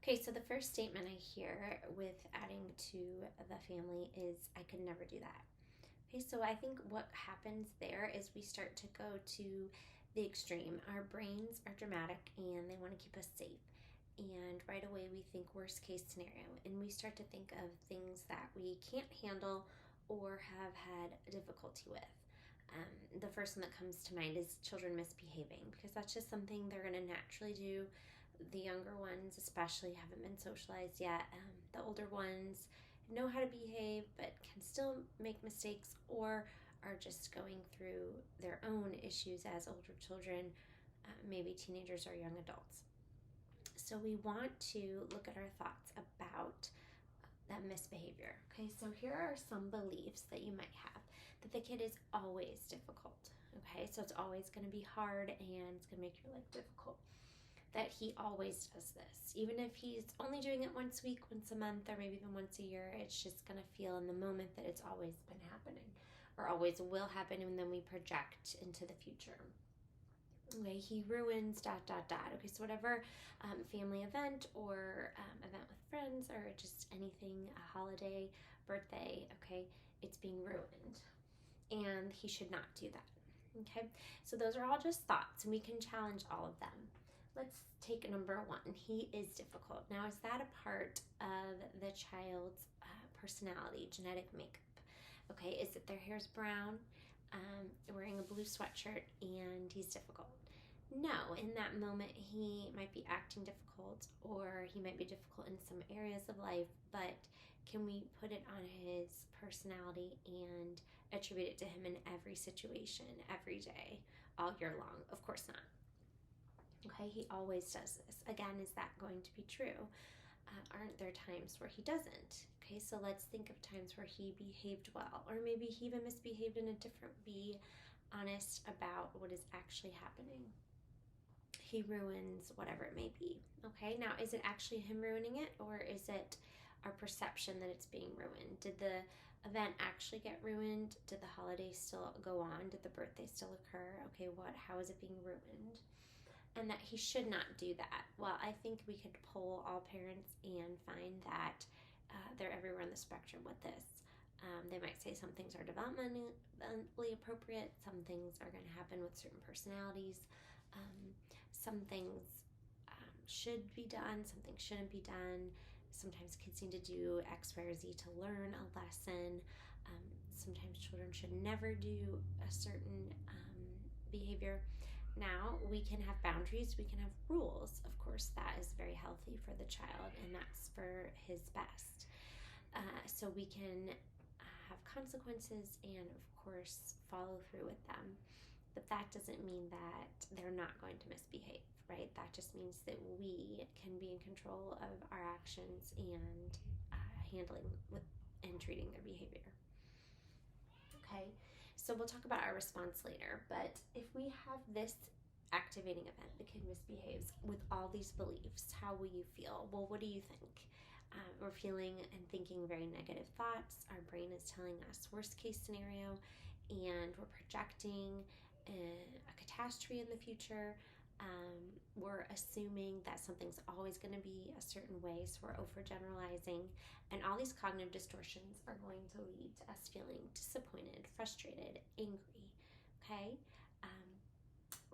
Okay, so the first statement I hear with adding to the family is, I could never do that. Okay, so I think what happens there is we start to go to the extreme. Our brains are dramatic and they want to keep us safe. And right away we think worst case scenario, and we start to think of things that we can't handle or have had difficulty with. The first one that comes to mind is children misbehaving, because that's just something they're going to naturally do. The younger ones, especially, haven't been socialized yet. The older ones know how to behave but can still make mistakes, or are just going through their own issues as older children, maybe teenagers or young adults. So we want to look at our thoughts about that misbehavior. Okay, so here are some beliefs that you might have: that the kid is always difficult. Okay, so it's always going to be hard and it's going to make your life difficult. That he always does this. Even if he's only doing it once a week, once a month, or maybe even once a year, it's just going to feel in the moment that it's always been happening or always will happen, and then we project into the future. Okay, he ruins ... Okay, so whatever family event or event with friends or just anything, a holiday, birthday, okay, it's being ruined. And he should not do that. Okay, so those are all just thoughts, and we can challenge all of them. Let's take number one. He is difficult. Now, is that a part of the child's personality, genetic makeup? Okay, is it their hair's brown, wearing a blue sweatshirt, and he's difficult? No, in that moment he might be acting difficult, or he might be difficult in some areas of life, but can we put it on his personality and attribute it to him in every situation, every day, all year long? Of course not. Okay, he always does this. Again, is that going to be true? Aren't there times where he doesn't? Okay, so let's think of times where he behaved well, or maybe he even misbehaved in a different. Be honest about what is actually happening. He ruins whatever it may be. Okay, now is it actually him ruining it, or is it our perception that it's being ruined? Did the event actually get ruined? Did the holiday still go on? Did the birthday still occur? Okay, how is it being ruined? And that he should not do that. Well, I think we could poll all parents and find that they're everywhere on the spectrum with this. They might say some things are developmentally appropriate, some things are going to happen with certain personalities, some things should be done, some things shouldn't be done. Sometimes kids need to do X, Y, or Z to learn a lesson. Sometimes children should never do a certain behavior. Now, we can have boundaries, we can have rules. Of course, that is very healthy for the child, and that's for his best. So we can have consequences and, of course, follow through with them. But that doesn't mean that they're not going to misbehave, right? That just means that we can be in control of our actions and handling with and treating their behavior. Okay, so we'll talk about our response later, but if we have this activating event, the kid misbehaves with all these beliefs, how will you feel? Well, what do you think? We're feeling and thinking very negative thoughts. Our brain is telling us worst case scenario, and we're projecting a catastrophe in the future. We're assuming that something's always going to be a certain way, so we're overgeneralizing, and all these cognitive distortions are going to lead to us feeling disappointed, frustrated, angry. Okay,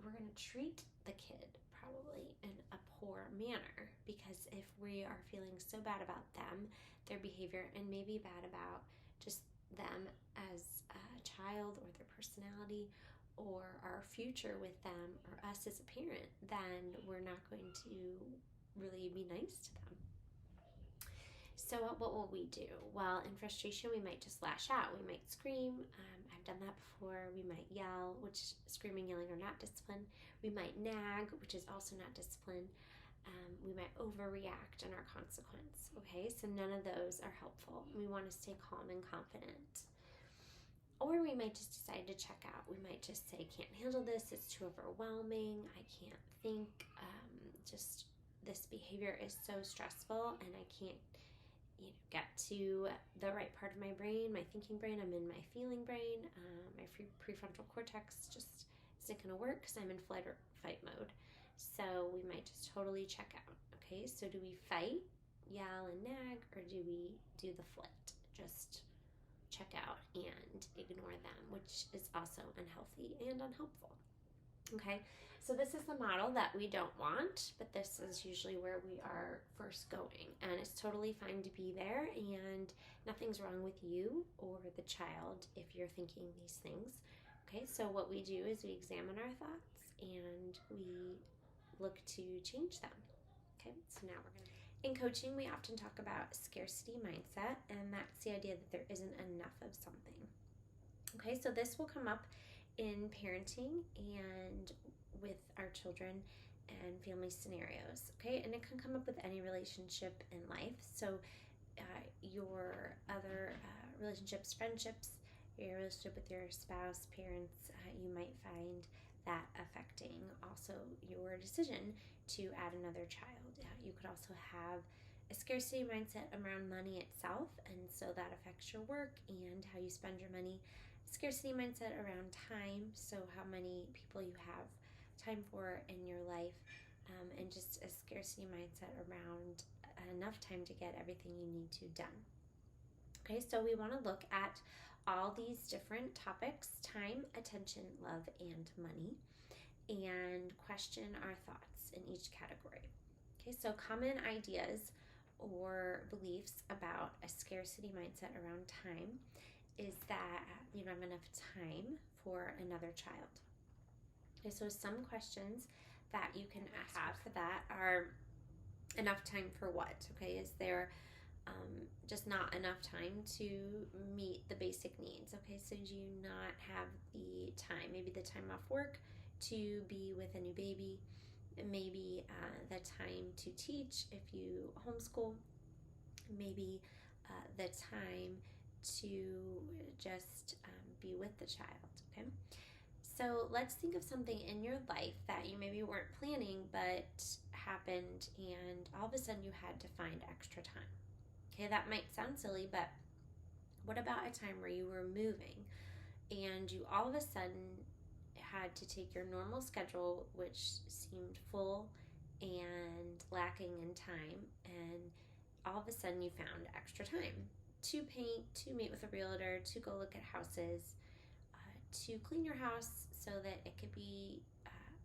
we're going to treat the kid probably in a poor manner, because if we are feeling so bad about them, their behavior, and maybe bad about just them as a child or their personality or our future with them or us as a parent, then we're not going to really be nice to them. So what will we do? Well, in frustration, we might just lash out. We might scream. I've done that before. We might yell, which screaming, yelling are not discipline. We might nag, which is also not discipline. We might overreact in our consequence. Okay, so none of those are helpful. We want to stay calm and confident. Or we might just decide to check out. We might just say, can't handle this, it's too overwhelming, I can't think, just this behavior is so stressful and I can't get to the right part of my brain, my thinking brain. I'm in my feeling brain. My prefrontal cortex just isn't going to work because I'm in flight or fight mode. So we might just totally check out. Okay, so do we fight, yell, and nag, or do we do the flit? Just check out and ignore them, which is also unhealthy and unhelpful. Okay, so this is the model that we don't want, but this is usually where we are first going, and it's totally fine to be there, and nothing's wrong with you or the child if you're thinking these things. Okay, so what we do is we examine our thoughts and we look to change them. Okay, so now we're going to. In coaching, we often talk about scarcity mindset, and that's the idea that there isn't enough of something. Okay, so this will come up in parenting and with our children and family scenarios. Okay, and it can come up with any relationship in life. So your other relationships, friendships, your relationship with your spouse, parents, you might find that affecting also your decision to add another child. You could also have a scarcity mindset around money itself, and so that affects your work and how you spend your money. Scarcity mindset around time, so how many people you have time for in your life, and just a scarcity mindset around enough time to get everything you need to done. Okay, so we want to look at all these different topics: time, attention, love, and money, and question our thoughts in each category. Okay, so common ideas or beliefs about a scarcity mindset around time is that you don't have enough time for another child. Okay, so some questions that you can have for that are: enough time for what? Okay, is there just not enough time to meet the basic needs? Okay, so do you not have the time, maybe the time off work, to be with a new baby? Maybe the time to teach if you homeschool. Maybe the time to just be with the child. Okay, so let's think of something in your life that you maybe weren't planning but happened, and all of a sudden you had to find extra time. Okay, that might sound silly, but what about a time where you were moving and you all of a sudden had to take your normal schedule, which seemed full and lacking in time, and all of a sudden you found extra time to paint, to meet with a realtor, to go look at houses, to clean your house so that it could be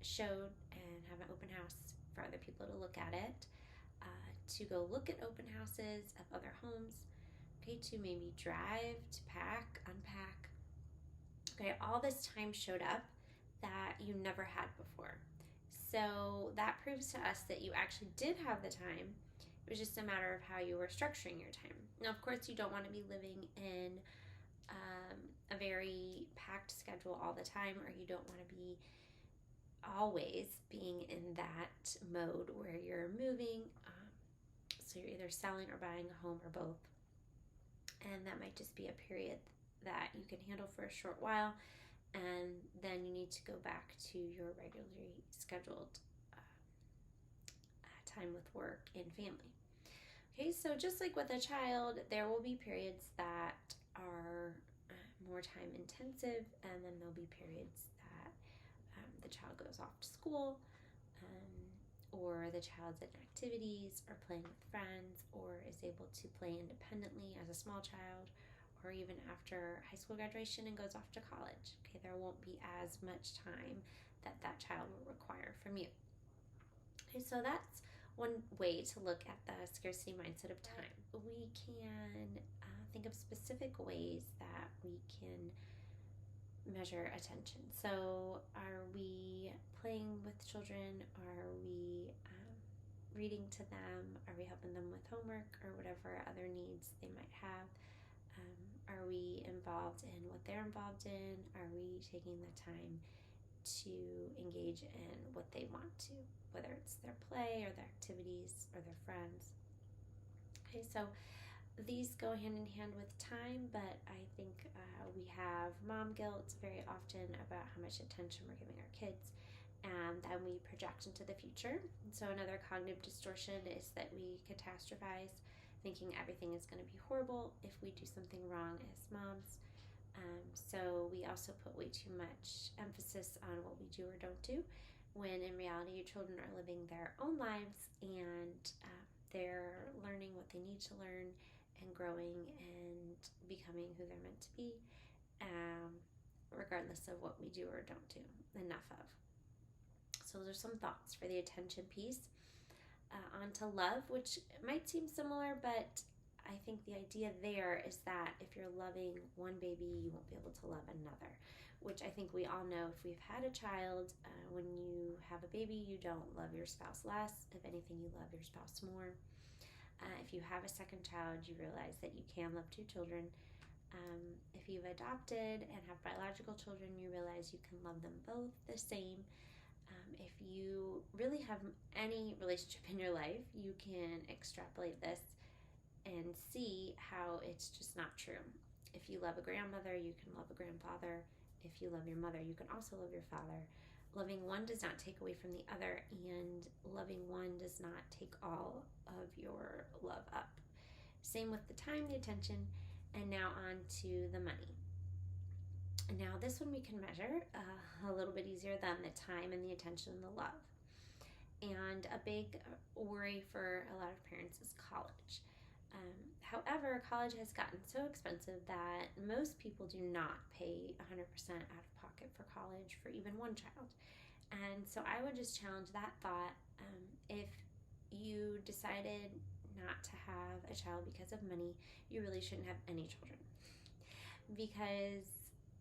showed and have an open house for other people to look at it, to go look at open houses of other homes, okay, to maybe drive, to pack, unpack. Okay, all this time showed up that you never had before. So that proves to us that you actually did have the time. It was just a matter of how you were structuring your time. Now, of course, you don't want to be living in a very packed schedule all the time, or you don't want to be always being in that mode where you're moving. So you're either selling or buying a home or both. And that might just be a period that you can handle for a short while, and then you need to go back to your regularly scheduled time with work and family. Okay, so just like with a child, there will be periods that are more time intensive, and then there'll be periods that the child goes off to school, or the child's in activities or playing with friends, or is able to play independently as a small child, or even after high school graduation and goes off to college. Okay, there won't be as much time that that child will require from you. Okay, so that's one way to look at the scarcity mindset of time. We can think of specific ways that we can measure attention. So are we playing with children? Are we reading to them? Are we helping them with homework or whatever other needs they might have? Are we involved in what they're involved in? Are we taking the time to engage in what they want to, whether it's their play or their activities or their friends? Okay, so these go hand in hand with time, but I think we have mom guilt very often about how much attention we're giving our kids, and then we project into the future. And so another cognitive distortion is that we catastrophize, thinking everything is going to be horrible if we do something wrong as moms. So we also put way too much emphasis on what we do or don't do, when in reality your children are living their own lives, and they're learning what they need to learn and growing and becoming who they're meant to be, regardless of what we do or don't do enough of. So those are some thoughts for the attention piece. On to love, which might seem similar, but I think the idea there is that if you're loving one baby, you won't be able to love another, which I think we all know if we've had a child. When you have a baby, you don't love your spouse less. If anything, you love your spouse more. If you have a second child, you realize that you can love two children. If you've adopted and have biological children, you realize you can love them both the same. If you really have any relationship in your life, you can extrapolate this and see how it's just not true. If you love a grandmother, you can love a grandfather. If you love your mother, you can also love your father. Loving one does not take away from the other, and loving one does not take all of your love up. Same with the time, the attention, and now on to the money. Now this one we can measure a little bit easier than the time and the attention and the love. And a big worry for a lot of parents is college. However, college has gotten so expensive that most people do not pay 100% out of pocket for college for even one child. And so I would just challenge that thought. If you decided not to have a child because of money, you really shouldn't have any children, because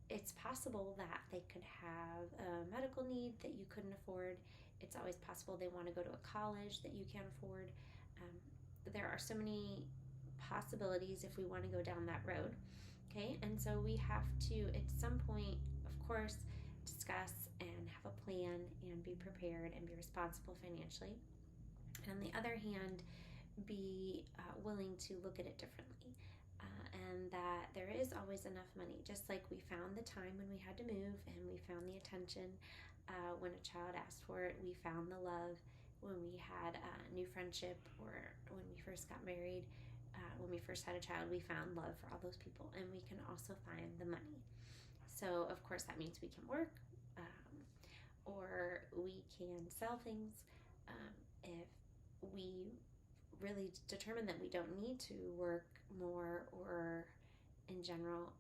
it's possible that they could have a medical need that you couldn't afford. It's always possible they want to go to a college that you can't afford. There are so many possibilities if we want to go down that road. Okay, and so we have to, at some point, of course, discuss and have a plan and be prepared and be responsible financially. And on the other hand, be willing to look at it differently. And that there is always enough money. Just like we found the time when we had to move, and we found the attention when a child asked for it. We found the love when we had a new friendship, or when we first got married. When we first had a child, we found love for all those people, and we can also find the money. So of course that means we can work, or we can sell things. If we really determine that we don't need to work more, or in general,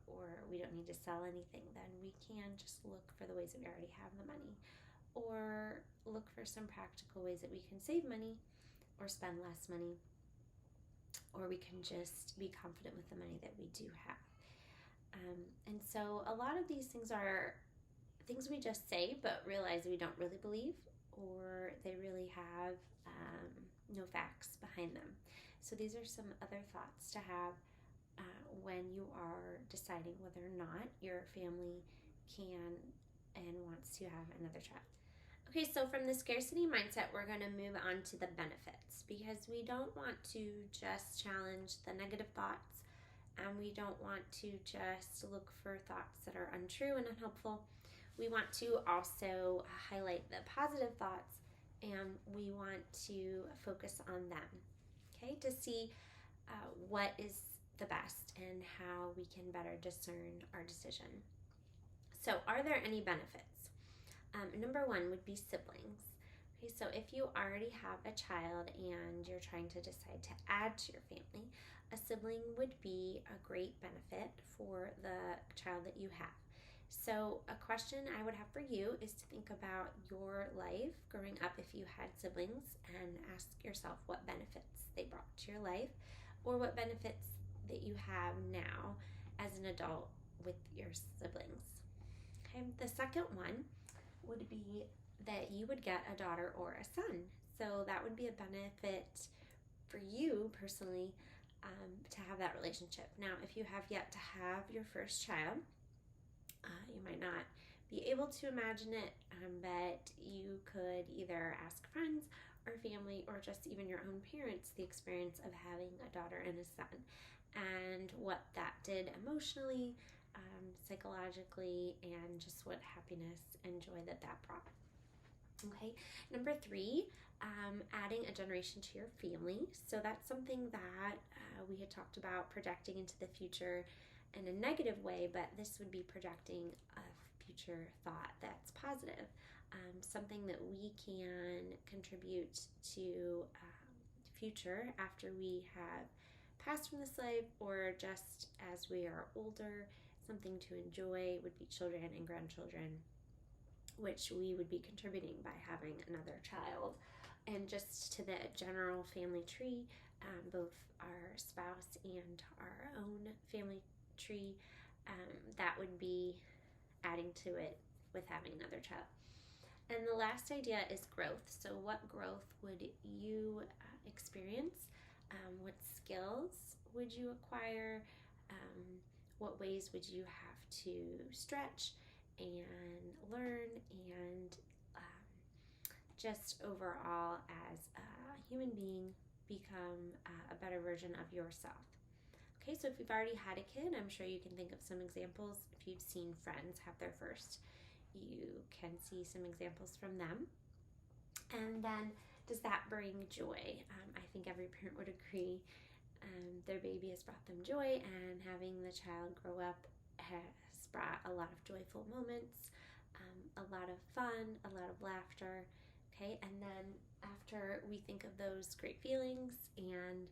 or we don't need to sell anything, then we can just look for the ways that we already have the money, or look for some practical ways that we can save money or spend less money, or we can just be confident with the money that we do have. And so a lot of these things are things we just say but realize we don't really believe, or they really have no facts behind them. So these are some other thoughts to have when you are deciding whether or not your family can and wants to have another child. Okay, so from the scarcity mindset, we're going to move on to the benefits, because we don't want to just challenge the negative thoughts, and we don't want to just look for thoughts that are untrue and unhelpful. We want to also highlight the positive thoughts, and we want to focus on them, okay, to see what is the best and how we can better discern our decision. So are there any benefits? Number one would be siblings. Okay, so if you already have a child and you're trying to decide to add to your family, a sibling would be a great benefit for the child that you have. So a question I would have for you is to think about your life growing up if you had siblings, and ask yourself what benefits they brought to your life, or what benefits that you have now as an adult with your siblings. Okay, the second one would be that you would get a daughter or a son. So that would be a benefit for you personally, to have that relationship. Now, if you have yet to have your first child, you might not be able to imagine it, but you could either ask friends or family, or just even your own parents, the experience of having a daughter and a son, and what that did emotionally, psychologically, and just what happiness and joy that brought. Okay, number three, adding a generation to your family. So that's something that we had talked about, projecting into the future in a negative way, but this would be projecting a future thought that's positive. something that we can contribute to future after we have passed from this life, or just as we are older, something to enjoy would be children and grandchildren, which we would be contributing by having another child. And just to the general family tree, both our spouse and our own family tree, that would be adding to it with having another child. And the last idea is growth. So what growth would you experience? What skills would you acquire? What ways would you have to stretch and learn, and just overall as a human being become a better version of yourself? Okay, so if you've already had a kid, I'm sure you can think of some examples. If you've seen friends have their first, you can see some examples from them. And then, does that bring joy? I think every parent would agree their baby has brought them joy, and having the child grow up has brought a lot of joyful moments, a lot of fun, a lot of laughter. Okay, and then after we think of those great feelings and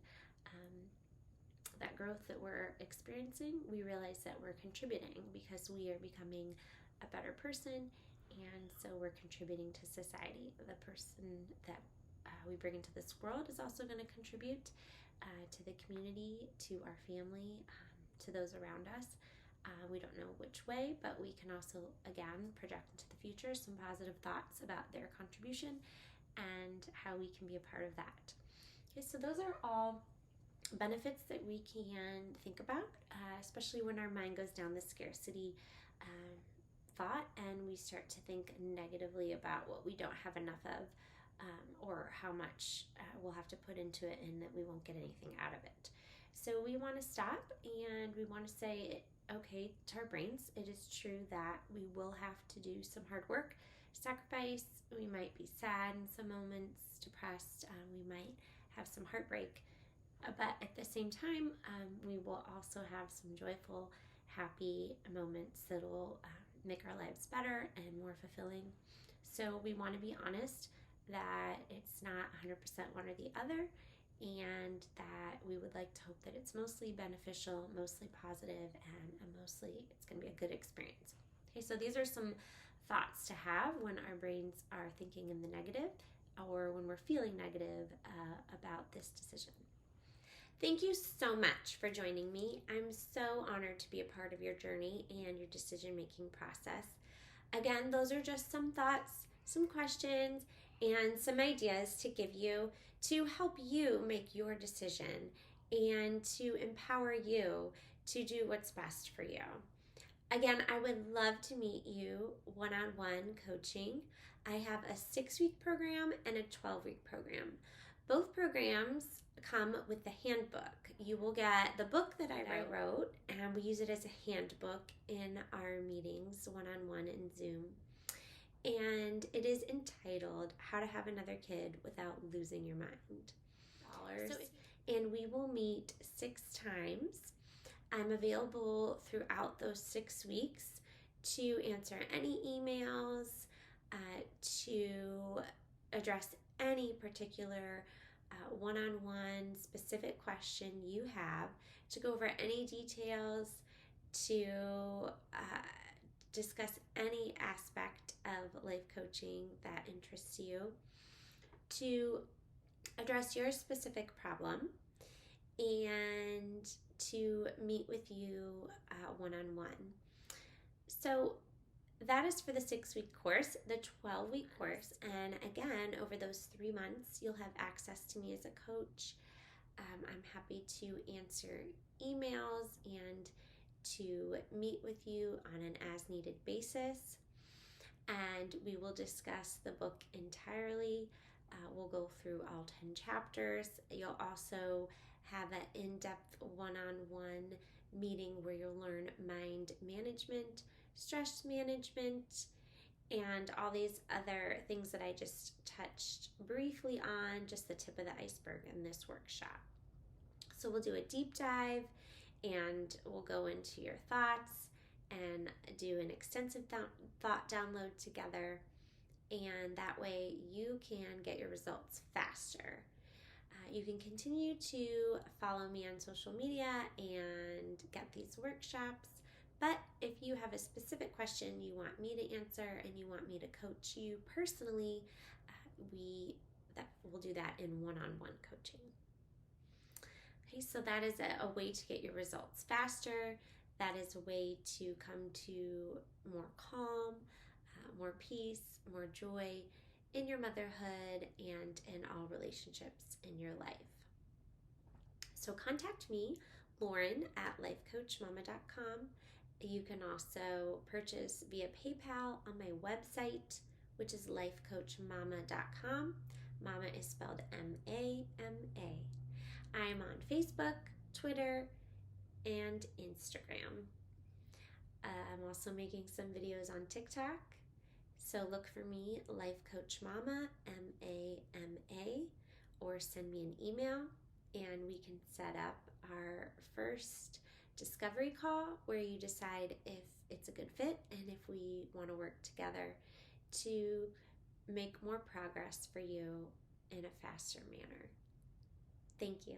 that growth that we're experiencing, we realize that we're contributing because we are becoming a better person, and so we're contributing to society. The person that we bring into this world is also going to contribute to the community, to our family, to those around us. We don't know which way, but we can also, again, project into the future some positive thoughts about their contribution and how we can be a part of that. Okay, so those are all benefits that we can think about, especially when our mind goes down the scarcity thought and we start to think negatively about what we don't have enough of, or how much we'll have to put into it and that we won't get anything out of it. So we want to stop and we want to say, okay, to our brains, it is true that we will have to do some hard work, sacrifice. We might be sad in some moments, depressed. We might have some heartbreak. But at the same time, we will also have some joyful, happy moments that will make our lives better and more fulfilling. So we want to be honest that it's not 100% one or the other, and that we would like to hope that it's mostly beneficial, mostly positive, and mostly it's going to be a good experience. Okay, so these are some thoughts to have when our brains are thinking in the negative, or when we're feeling negative about this decision. Thank you so much for joining me. I'm so honored to be a part of your journey and your decision-making process. Again, those are just some thoughts, some questions, and some ideas to give you to help you make your decision and to empower you to do what's best for you. Again, I would love to meet you one-on-one coaching. I have a 6-week program and a 12-week program. Both programs come with the handbook. You will get the book that I wrote, and we use it as a handbook in our meetings one-on-one in Zoom. And it is entitled How to Have Another Kid Without Losing Your Mind. And we will meet 6 times. I'm available throughout those 6 weeks to answer any emails, to address any particular one-on-one specific question you have, to go over any details, to discuss any aspect of life coaching that interests you, to address your specific problem, and to meet with you one-on-one. So that is for the 6-week course. The 12-week course, and again, over those 3 months, you'll have access to me as a coach. I'm happy to answer emails and to meet with you on an as-needed basis. And we will discuss the book entirely. We'll go through all 10 chapters. You'll also have an in-depth one-on-one meeting where you'll learn mind management, stress management, and all these other things that I just touched briefly on, just the tip of the iceberg in this workshop. So we'll do a deep dive, and we'll go into your thoughts and do an extensive thought download together. and that way you can get your results faster. You can continue to follow me on social media and get these workshops. But if you have a specific question you want me to answer and you want me to coach you personally, we'll do that in one-on-one coaching. Okay, so that is a way to get your results faster. That is a way to come to more calm, more peace, more joy in your motherhood and in all relationships in your life. So contact me, Lauren, at lifecoachmama.com. You can also purchase via PayPal on my website, which is lifecoachmama.com. Mama is spelled M-A-M-A. I'm on Facebook, Twitter, and Instagram. I'm also making some videos on TikTok. So look for me, Life Coach Mama, M-A-M-A, or send me an email and we can set up our first discovery call where you decide if it's a good fit and if we want to work together to make more progress for you in a faster manner. Thank you.